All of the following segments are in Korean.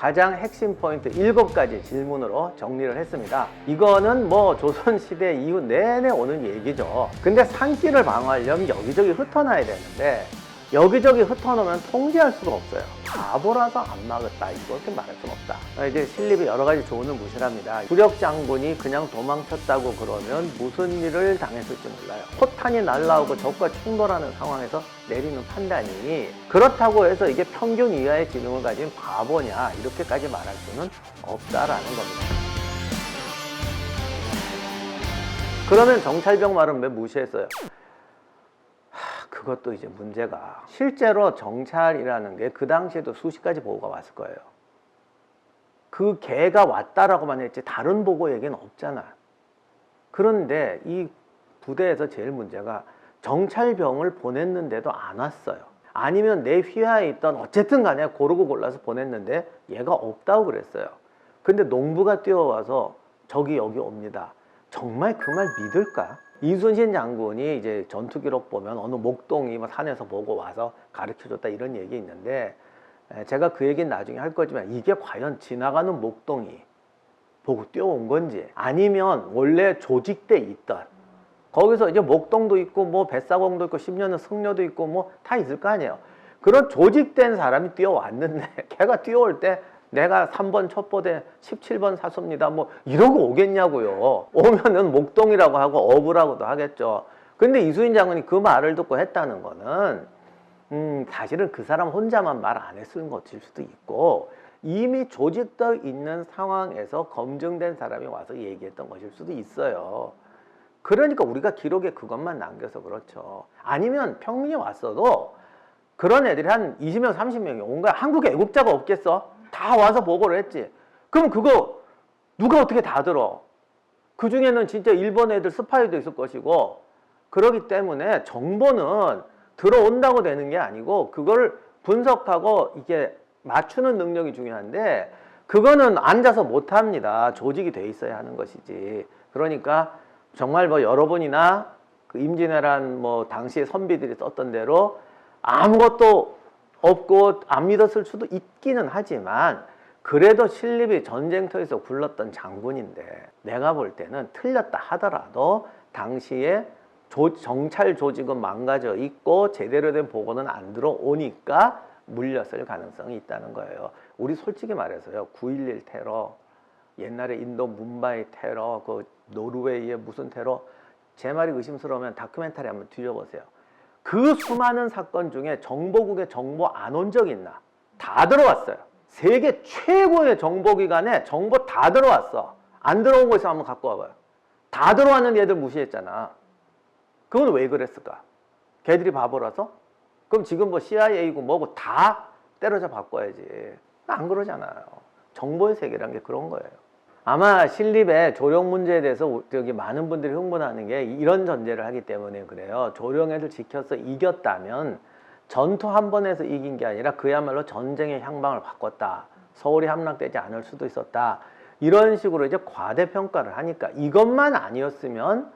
가장 핵심 포인트 7가지 질문으로 정리를 했습니다. 이거는 뭐 조선시대 이후 내내 오는 얘기죠. 근데 산길을 방어하려면 여기저기 흩어놔야 되는데 여기저기 흩어놓으면 통제할 수가 없어요. 바보라서 안 막았다 이렇게 말할 수는 없다. 이제 신립이 여러 가지 조언을 무시합니다. 구력 장군이 그냥 도망쳤다고 그러면 무슨 일을 당했을지 몰라요. 포탄이 날라오고 적과 충돌하는 상황에서 내리는 판단이 그렇다고 해서 이게 평균 이하의 지능을 가진 바보냐 이렇게까지 말할 수는 없다라는 겁니다. 그러면 정찰병 말은 왜 무시했어요? 그것도 이제 문제가 실제로 정찰이라는 게 그 당시에도 수십 가지 보고가 왔을 거예요. 그 개가 왔다라고만 했지 다른 보고 얘기는 없잖아. 그런데 이 부대에서 제일 문제가 정찰병을 보냈는데도 안 왔어요. 아니면 내 휘하에 있던 어쨌든 간에 고르고 골라서 보냈는데 얘가 없다고 그랬어요. 근데 농부가 뛰어와서 저기 여기 옵니다. 정말 그 말 믿을까? 이순신 장군이 이제 전투 기록 보면 어느 목동이 산에서 보고 와서 가르쳐줬다 이런 얘기 있는데 제가 그 얘기는 나중에 할 거지만 이게 과연 지나가는 목동이 보고 뛰어온 건지 아니면 원래 조직돼 있던 거기서 이제 목동도 있고 뭐 뱃사공도 있고 10년은 승려도 있고 뭐 다 있을 거 아니에요. 그런 조직된 사람이 뛰어왔는데 걔가 뛰어올 때 내가 3번 첩보대 17번 사수입니다. 뭐 이러고 오겠냐고요. 오면은 목동이라고 하고 어부라고도 하겠죠. 근데 이순신 장군이 그 말을 듣고 했다는 거는 사실은 그 사람 혼자만 말 안 했을 것일 수도 있고 이미 조직되어 있는 상황에서 검증된 사람이 와서 얘기했던 것일 수도 있어요. 그러니까 우리가 기록에 그것만 남겨서 그렇죠. 아니면 평민이 왔어도 그런 애들이 한 20명 30명이 온 거야. 한국에 애국자가 없겠어? 다 와서 보고를 했지. 그럼 그거 누가 어떻게 다 들어? 그 중에는 진짜 일본 애들 스파이도 있을 것이고 그러기 때문에 정보는 들어온다고 되는 게 아니고 그걸 분석하고 이게 맞추는 능력이 중요한데 그거는 앉아서 못합니다. 조직이 돼 있어야 하는 것이지. 그러니까 정말 뭐 여러분이나 그 임진왜란 뭐 당시에 선비들이 썼던 대로 아무것도 없고 안 믿었을 수도 있기는 하지만 그래도 신립이 전쟁터에서 굴렀던 장군인데 내가 볼 때는 틀렸다 하더라도 당시에 정찰 조직은 망가져 있고 제대로 된 보고는 안 들어오니까 물렸을 가능성이 있다는 거예요. 우리 솔직히 말해서요. 9.11 테러, 옛날에 인도 뭄바이 테러, 그 노르웨이의 무슨 테러 제 말이 의심스러우면 다큐멘터리 한번 뒤져보세요. 그 수많은 사건 중에 정보국에 정보 안 온 적 있나? 다 들어왔어요. 세계 최고의 정보기관에 정보 다 들어왔어. 안 들어온 거 있으면 한번 갖고 와봐요. 다 들어왔는데 얘들 무시했잖아. 그건 왜 그랬을까? 걔들이 바보라서? 그럼 지금 뭐 CIA고 뭐고 다 때려져 바꿔야지. 안 그러잖아요. 정보의 세계라는 게 그런 거예요. 아마 신립의 조령 문제에 대해서 여기 많은 분들이 흥분하는 게 이런 전제를 하기 때문에 그래요. 조령회를 지켜서 이겼다면 전투 한 번에서 이긴 게 아니라 그야말로 전쟁의 향방을 바꿨다. 서울이 함락되지 않을 수도 있었다. 이런 식으로 이제 과대평가를 하니까 이것만 아니었으면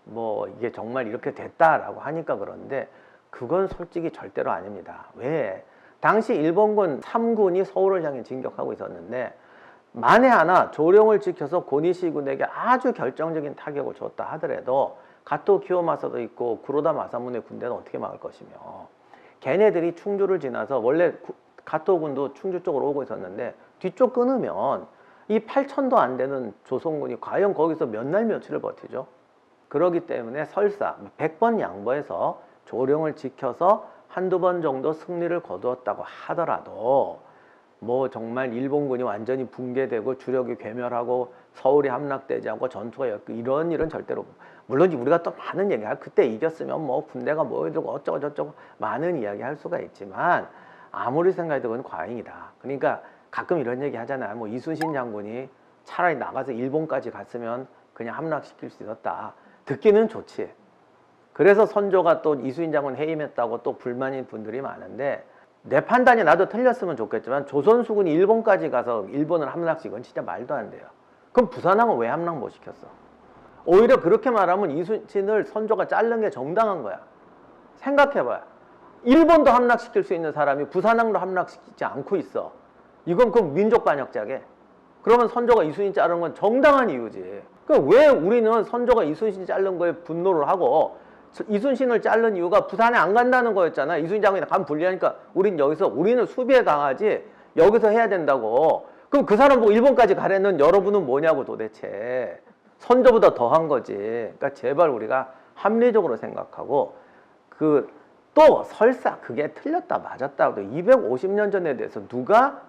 뭐 이게 정말 이렇게 됐다라고 하니까 그런데 그건 솔직히 절대로 아닙니다. 왜? 당시 일본군 3군이 서울을 향해 진격하고 있었는데 만에 하나 조령을 지켜서 고니시군에게 아주 결정적인 타격을 줬다 하더라도 가토 키요마사도 있고 구로다 마사문의 군대는 어떻게 막을 것이며 걔네들이 충주를 지나서 원래 가토군도 충주 쪽으로 오고 있었는데 뒤쪽 끊으면 이 8,000도 안 되는 조선군이 과연 거기서 몇 날 며칠을 버티죠? 그렇기 때문에 설사 100번 양보해서 조령을 지켜서 한두 번 정도 승리를 거두었다고 하더라도 뭐 정말 일본군이 완전히 붕괴되고 주력이 괴멸하고 서울이 함락되지 않고 전투가 이런 일은 절대로 물론 우리가 또 많은 얘기할 그때 이겼으면 뭐 군대가 뭐 이러고 어쩌고 저쩌고 많은 이야기 할 수가 있지만 아무리 생각해도 그건 과잉이다. 그러니까 가끔 이런 얘기 하잖아요. 뭐 이순신 장군이 차라리 나가서 일본까지 갔으면 그냥 함락시킬 수 있었다. 듣기는 좋지. 그래서 선조가 또 이순신 장군 해임했다고 또 불만인 분들이 많은데 내 판단이 나도 틀렸으면 좋겠지만 조선 수군이 일본까지 가서 일본을 함락시키건 진짜 말도 안 돼요. 그럼 부산항은 왜 함락 못 시켰어? 오히려 그렇게 말하면 이순신을 선조가 자른 게 정당한 거야. 생각해봐요. 일본도 함락시킬 수 있는 사람이 부산항도 함락시키지 않고 있어. 이건 그 민족 반역자게. 그러면 선조가 이순신 자른 건 정당한 이유지. 그러니까 왜 우리는 선조가 이순신 자른 거에 분노를 하고 이순신을 자른 이유가 부산에 안 간다는 거였잖아. 이순신 장군이 가면 불리하니까 우리는 수비에 강하지 여기서 해야 된다고. 그럼 그 사람 보고 일본까지 가려는 여러분은 뭐냐고 도대체. 선조보다 더한 거지. 그러니까 제발 우리가 합리적으로 생각하고 또 설사 그게 틀렸다 맞았다 도 250년 전에 대해서 누가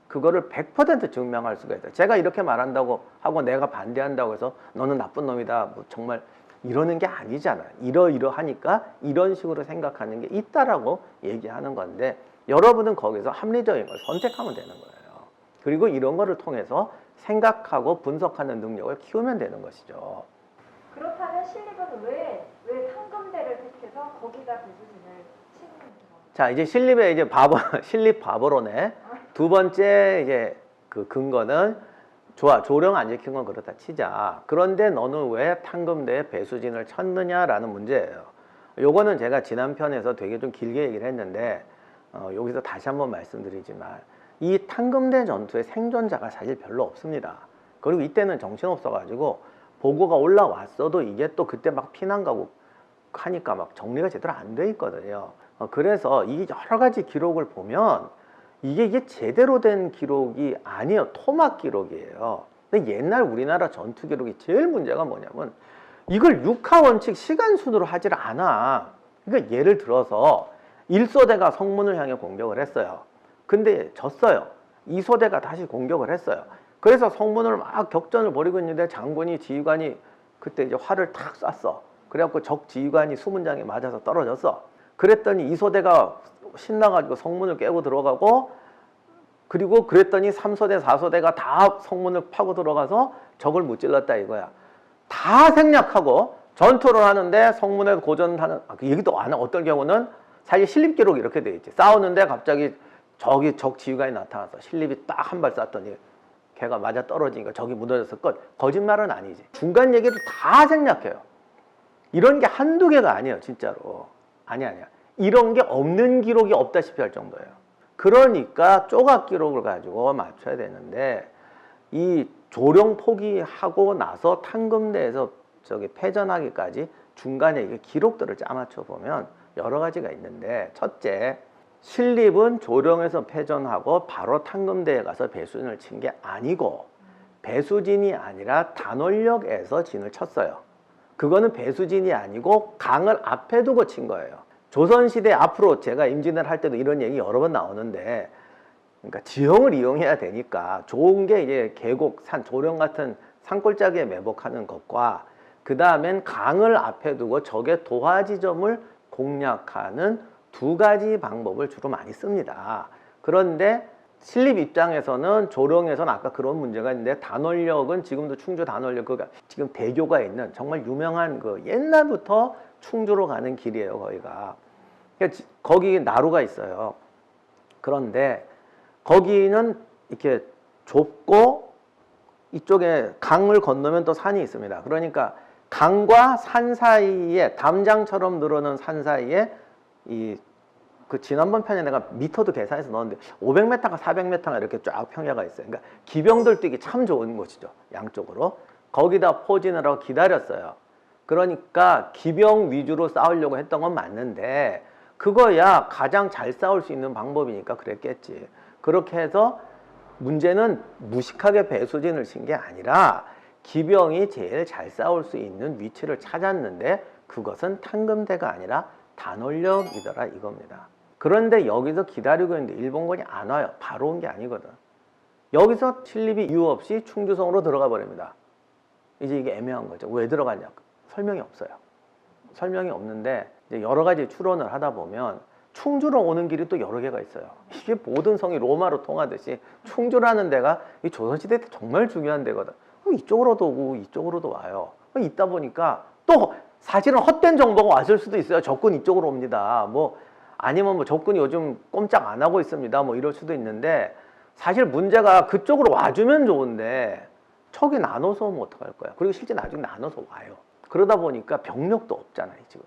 그거를 100% 증명할 수가 있다. 제가 이렇게 말한다고 하고 내가 반대한다고 해서 너는 나쁜 놈이다. 뭐 정말 이러는 게 아니잖아요. 이러하니까 이런 식으로 생각하는 게 있다라고 얘기하는 건데 여러분은 거기서 합리적인 걸 선택하면 되는 거예요. 그리고 이런 거를 통해서 생각하고 분석하는 능력을 키우면 되는 것이죠. 그렇다면 신립은 왜 상금대를 택해서 거기다 배수진을 치는 거예요? 자, 이제 신립의 이제 신립 바보론의 두 번째 이제 그 근거는 좋아, 조령 안 지킨 건 그렇다 치자. 그런데 너는 왜 탕금대에 배수진을 쳤느냐라는 문제예요. 요거는 제가 지난 편에서 되게 좀 길게 얘기를 했는데 여기서 다시 한번 말씀드리지만 이 탕금대 전투의 생존자가 사실 별로 없습니다. 그리고 이때는 정신없어가지고 보고가 올라왔어도 이게 또 그때 막 피난 가고 하니까 막 정리가 제대로 안 돼 있거든요. 그래서 이 여러 가지 기록을 보면 이게 제대로 된 기록이 아니에요. 토막 기록이에요. 근데 옛날 우리나라 전투 기록이 제일 문제가 뭐냐면 이걸 육하원칙 시간순으로 하질 않아. 그러니까 예를 들어서 1소대가 성문을 향해 공격을 했어요. 근데 졌어요. 2소대가 다시 공격을 했어요. 그래서 성문을 막 격전을 벌이고 있는데 장군이 지휘관이 그때 이제 활을 탁 쐈어. 그래갖고 적 지휘관이 수문장에 맞아서 떨어졌어. 그랬더니 2소대가 신나가지고 성문을 깨고 들어가고 그리고 그랬더니 3소대, 4소대가 다 성문을 파고 들어가서 적을 무찔렀다 이거야. 다 생략하고 전투를 하는데 성문에서 고전하는 그 얘기도 안 해. 어떤 경우는 사실 신립 기록이 이렇게 돼 있지. 싸우는데 갑자기 저기 적 지휘관이 나타나서 신립이 딱 한 발 쐈더니 걔가 맞아 떨어지니까 적이 무너졌을 것. 거짓말은 아니지. 중간 얘기도 다 생략해요. 이런 게 한두 개가 아니에요, 진짜로. 아니야. 이런 게 없는 기록이 없다시피 할 정도예요. 그러니까 조각 기록을 가지고 맞춰야 되는데 이 조령 포기하고 나서 탕금대에서 저기 패전하기까지 중간에 이게 기록들을 짜맞춰 보면 여러 가지가 있는데 첫째, 신립은 조령에서 패전하고 바로 탕금대에 가서 배수진을 친 게 아니고 배수진이 아니라 단원력에서 진을 쳤어요. 그거는 배수진이 아니고 강을 앞에 두고 친 거예요. 조선시대 앞으로 제가 임진을 할 때도 이런 얘기 여러 번 나오는데 그러니까 지형을 이용해야 되니까 좋은 게 이제 계곡, 산, 조령 같은 산골짜기에 매복하는 것과 그 다음엔 강을 앞에 두고 적의 도하 지점을 공략하는 두 가지 방법을 주로 많이 씁니다. 그런데 신립 입장에서는 조령에서는 아까 그런 문제가 있는데 단원력은 지금도 충주 단원력 지금 대교가 있는 정말 유명한 그 옛날부터 충주로 가는 길이에요. 거기가 거기 나루가 있어요. 그런데 거기는 이렇게 좁고 이쪽에 강을 건너면 또 산이 있습니다. 그러니까 강과 산 사이에 담장처럼 늘어난 산 사이에 그 지난번 편에 내가 미터도 계산해서 넣었는데 500m가 400m가 이렇게 쫙 평야가 있어요. 그러니까 기병들 뛰기 참 좋은 곳이죠. 양쪽으로. 거기다 포진을 하고 기다렸어요. 그러니까 기병 위주로 싸우려고 했던 건 맞는데 그거야 가장 잘 싸울 수 있는 방법이니까 그랬겠지. 그렇게 해서 문제는 무식하게 배수진을 친 게 아니라 기병이 제일 잘 싸울 수 있는 위치를 찾았는데 그것은 탕금대가 아니라 단원력이더라 이겁니다. 그런데 여기서 기다리고 있는데 일본군이 안 와요. 바로 온 게 아니거든. 여기서 신립이 이유 없이 충주성으로 들어가 버립니다. 이제 이게 애매한 거죠. 왜 들어갔냐? 설명이 없어요. 설명이 없는데 이제 여러 가지 추론을 하다 보면 충주로 오는 길이 또 여러 개가 있어요. 이게 모든 성이 로마로 통하듯이 충주라는 데가 이 조선시대 때 정말 중요한 데거든. 이쪽으로도 오고 이쪽으로도 와요. 있다 보니까 또 사실은 헛된 정보가 왔을 수도 있어요. 적군 이쪽으로 옵니다. 뭐 아니면 뭐 적군이 요즘 꼼짝 안 하고 있습니다. 뭐 이럴 수도 있는데 사실 문제가 그쪽으로 와주면 좋은데 척이 나눠서 오면 어떡할 거야. 그리고 실제 나중에 나눠서 와요. 그러다 보니까 병력도 없잖아요, 지금.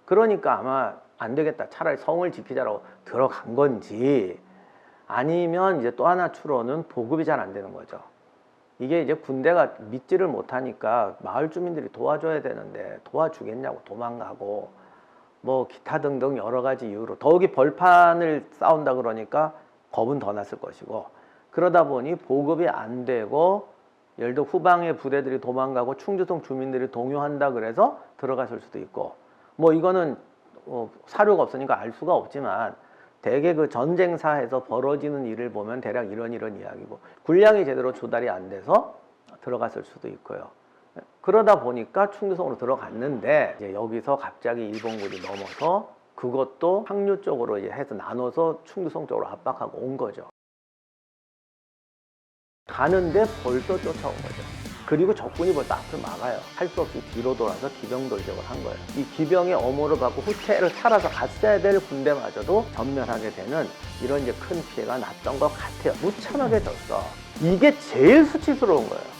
그러니까 아마 안 되겠다. 차라리 성을 지키자라고 들어간 건지 아니면 이제 또 하나 추론은 보급이 잘 안 되는 거죠. 이게 이제 군대가 믿지를 못하니까 마을 주민들이 도와줘야 되는데 도와주겠냐고 도망가고 뭐 기타 등등 여러 가지 이유로 더욱이 벌판을 쌓은다 그러니까 겁은 더 났을 것이고 그러다 보니 보급이 안 되고 예를 들어 후방의 부대들이 도망가고 충주성 주민들이 동요한다 그래서 들어갔을 수도 있고 뭐 이거는 사료가 없으니까 알 수가 없지만 대개 그 전쟁사에서 벌어지는 일을 보면 대략 이런 이야기고 군량이 제대로 조달이 안 돼서 들어갔을 수도 있고요. 그러다 보니까 충주성으로 들어갔는데 이제 여기서 갑자기 일본군이 넘어서 그것도 항류 쪽으로 이제 해서 나눠서 충주성 쪽으로 압박하고 온 거죠. 가는데 벌써 쫓아온 거죠. 그리고 적군이 벌써 앞을 막아요. 할 수 없이 뒤로 돌아서 기병 돌격을 한 거예요. 이 기병의 엄호를 받고 후퇴를 살아서 갔어야 될 군대마저도 전멸하게 되는 이런 이제 큰 피해가 났던 것 같아요. 무참하게 졌어. 이게 제일 수치스러운 거예요.